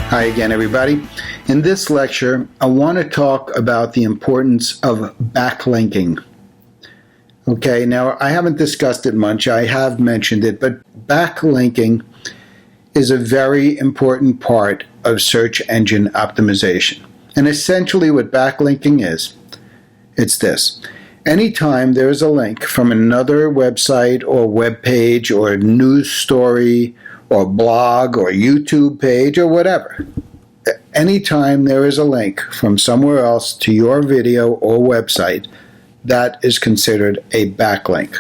Hi again, everybody. In this lecture, I want to talk about the importance of backlinking. Okay, now I haven't discussed it much. I have mentioned it, but backlinking is a very important part of search engine optimization. And essentially what backlinking is, it's this. Anytime there is a link from another website or web page or news story or blog or YouTube page or whatever, anytime there is a link from somewhere else to your video or website, that is considered a backlink.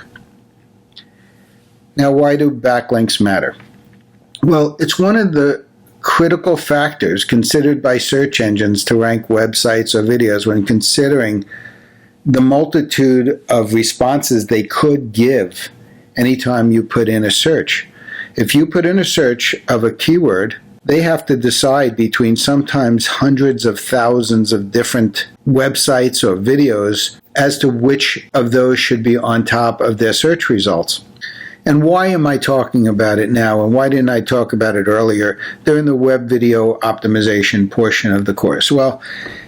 Now, why do backlinks matter? Well, it's one of the critical factors considered by search engines to rank websites or videos when considering the multitude of responses they could give anytime you put in a search. If you put in a search of a keyword, they have to decide between sometimes hundreds of thousands of different websites or videos as to which of those should be on top of their search results. And why am I talking about it now, and why didn't I talk about it earlier during the web video optimization portion of the course? Well,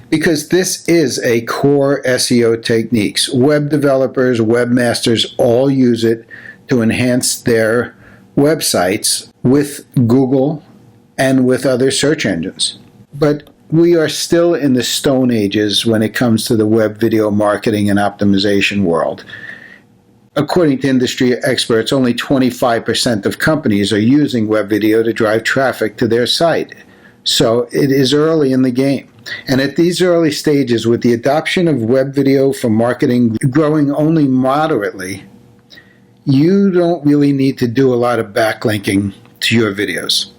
because this is a core SEO techniques. Web developers, webmasters all use it to enhance their websites with Google and with other search engines. But we are still in the Stone Ages when it comes to the web video marketing and optimization world. According to industry experts, only 25% of companies are using web video to drive traffic to their site. So it is early in the game. And at these early stages, with the adoption of web video for marketing growing only moderately, you don't really need to do a lot of backlinking to your videos.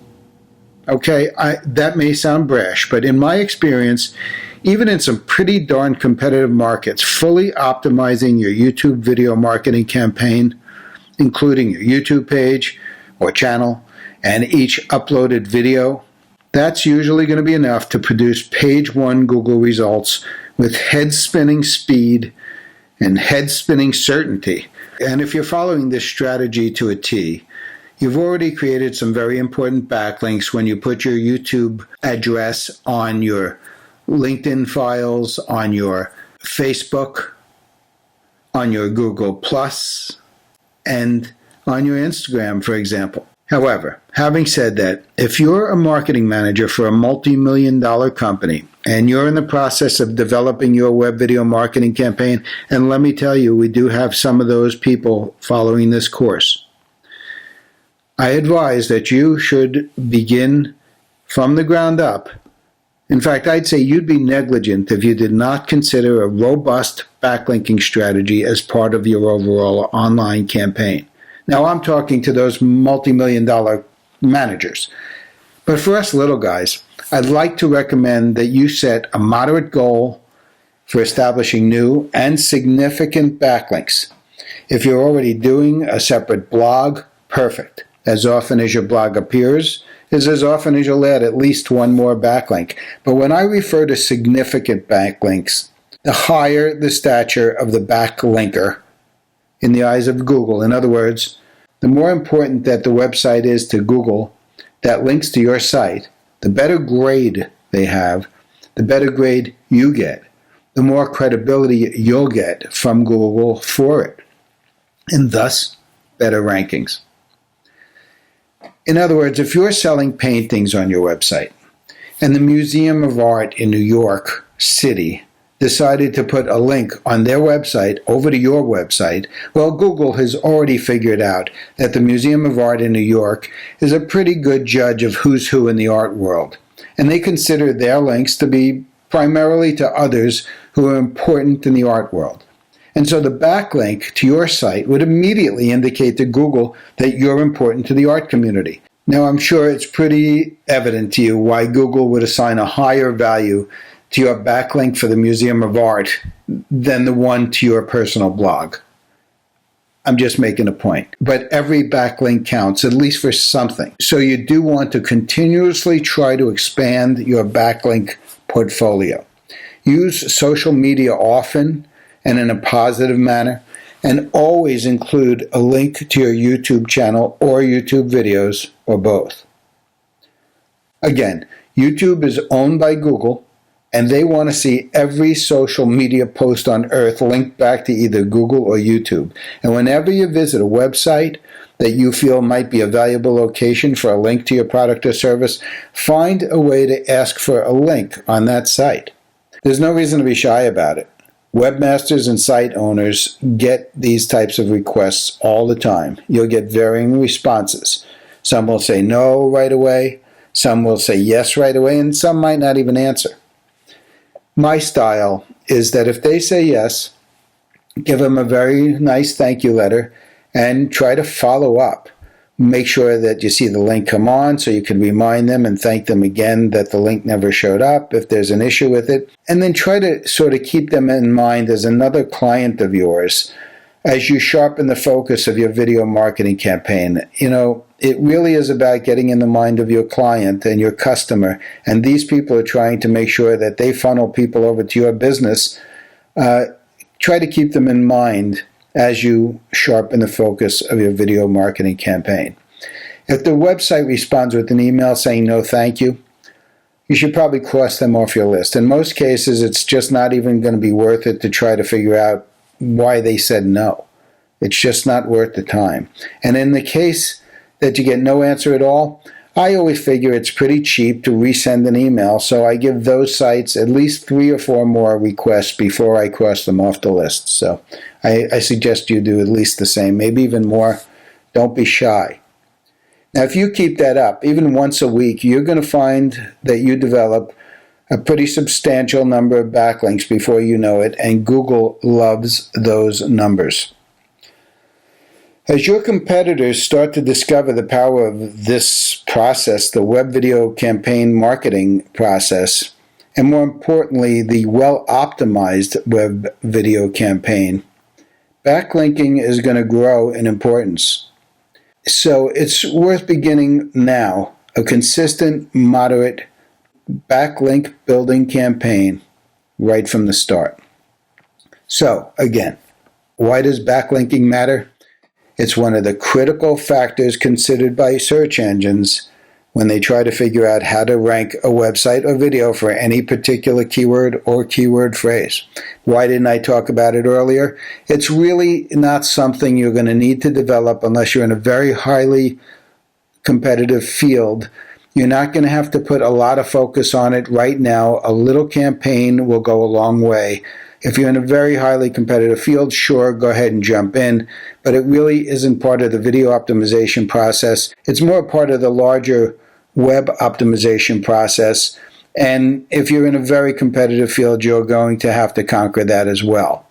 Okay, that may sound brash, but in my experience, even in some pretty darn competitive markets, fully optimizing your YouTube video marketing campaign, including your YouTube page or channel and each uploaded video, that's usually going to be enough to produce page one Google results with head-spinning speed and head-spinning certainty. And if you're following this strategy to a T, you've already created some very important backlinks when you put your YouTube address on your LinkedIn files, on your Facebook, on your Google Plus, and on your Instagram, for example. However, having said that, if you're a marketing manager for a multi-million-dollar company and you're in the process of developing your web video marketing campaign, and let me tell you, we do have some of those people following this course, I advise that you should begin from the ground up. In fact, I'd say you'd be negligent if you did not consider a robust backlinking strategy as part of your overall online campaign. Now, I'm talking to those multi-million-dollar managers. But for us little guys, I'd like to recommend that you set a moderate goal for establishing new and significant backlinks. If you're already doing a separate blog, perfect. As often as your blog appears is as often as you'll add at least one more backlink. But when I refer to significant backlinks, the higher the stature of the backlinker in the eyes of Google. In other words, the more important that the website is to Google that links to your site, the better grade they have, the better grade you get, the more credibility you'll get from Google for it, and thus better rankings. In other words, if you're selling paintings on your website and the Museum of Art in New York City decided to put a link on their website over to your website, well, Google has already figured out that the Museum of Art in New York is a pretty good judge of who's who in the art world. And they consider their links to be primarily to others who are important in the art world. And so the backlink to your site would immediately indicate to Google that you're important to the art community. Now, I'm sure it's pretty evident to you why Google would assign a higher value to your backlink for the Museum of Art than the one to your personal blog. I'm just making a point. But every backlink counts, at least for something. So you do want to continuously try to expand your backlink portfolio. Use social media often and in a positive manner, and always include a link to your YouTube channel or YouTube videos, or both. Again, YouTube is owned by Google, and they want to see every social media post on earth linked back to either Google or YouTube. And whenever you visit a website that you feel might be a valuable location for a link to your product or service, find a way to ask for a link on that site. There's no reason to be shy about it. Webmasters and site owners get these types of requests all the time. You'll get varying responses. Some will say no right away, some will say yes right away, and some might not even answer. My style is that if they say yes, give them a very nice thank you letter and try to follow up. Make sure that you see the link come on so you can remind them and thank them again that the link never showed up if there's an issue with it. And then try to sort of keep them in mind as another client of yours as you sharpen the focus of your video marketing campaign. You know, it really is about getting in the mind of your client and your customer, and these people are trying to make sure that they funnel people over to your business. Try to keep them in mind as you sharpen the focus of your video marketing campaign. If the website responds with an email saying no thank you, you should probably cross them off your list. In most cases, it's just not even going to be worth it to try to figure out why they said no. It's just not worth the time. And in the case that you get no answer at all, I always figure it's pretty cheap to resend an email, so I give those sites at least 3 or 4 more requests before I cross them off the list. So I suggest you do at least the same, maybe even more. Don't be shy. Now, if you keep that up, even once a week, you're going to find that you develop a pretty substantial number of backlinks before you know it, and Google loves those numbers. As your competitors start to discover the power of this process, the web video campaign marketing process, and more importantly, the well-optimized web video campaign, backlinking is going to grow in importance. So it's worth beginning now a consistent, moderate backlink building campaign right from the start. So, again, why does backlinking matter? It's one of the critical factors considered by search engines when they try to figure out how to rank a website or video for any particular keyword or keyword phrase. Why didn't I talk about it earlier? It's really not something you're going to need to develop unless you're in a very highly competitive field. You're not going to have to put a lot of focus on it right now. A little campaign will go a long way. If you're in a very highly competitive field, sure, go ahead and jump in, but it really isn't part of the video optimization process. It's more part of the larger web optimization process, and if you're in a very competitive field, you're going to have to conquer that as well.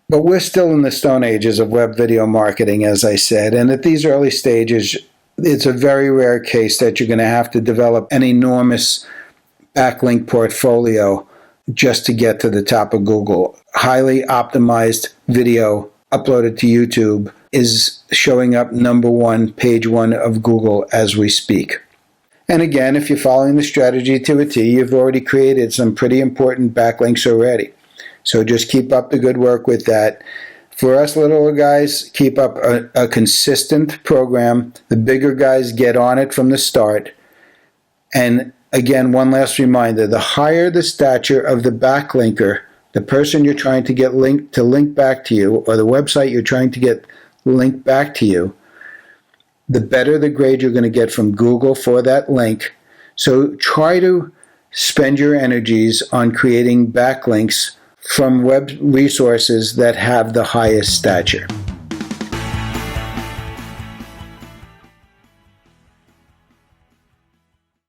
But we're still in the stone ages of web video marketing, as I said, and at these early stages, it's a very rare case that you're going to have to develop an enormous backlink portfolio just to get to the top of Google. Highly optimized video uploaded to YouTube is showing up number 1, page 1 of Google as we speak. And again, if you're following the strategy to a T, you've already created some pretty important backlinks already. So just keep up the good work with that. For us little guys, keep up a consistent program. The bigger guys get on it from the start. And again, one last reminder, the higher the stature of the backlinker, the person you're trying to get linked to link back to you, or the website you're trying to get linked back to you, the better the grade you're going to get from Google for that link. So try to spend your energies on creating backlinks from web resources that have the highest stature.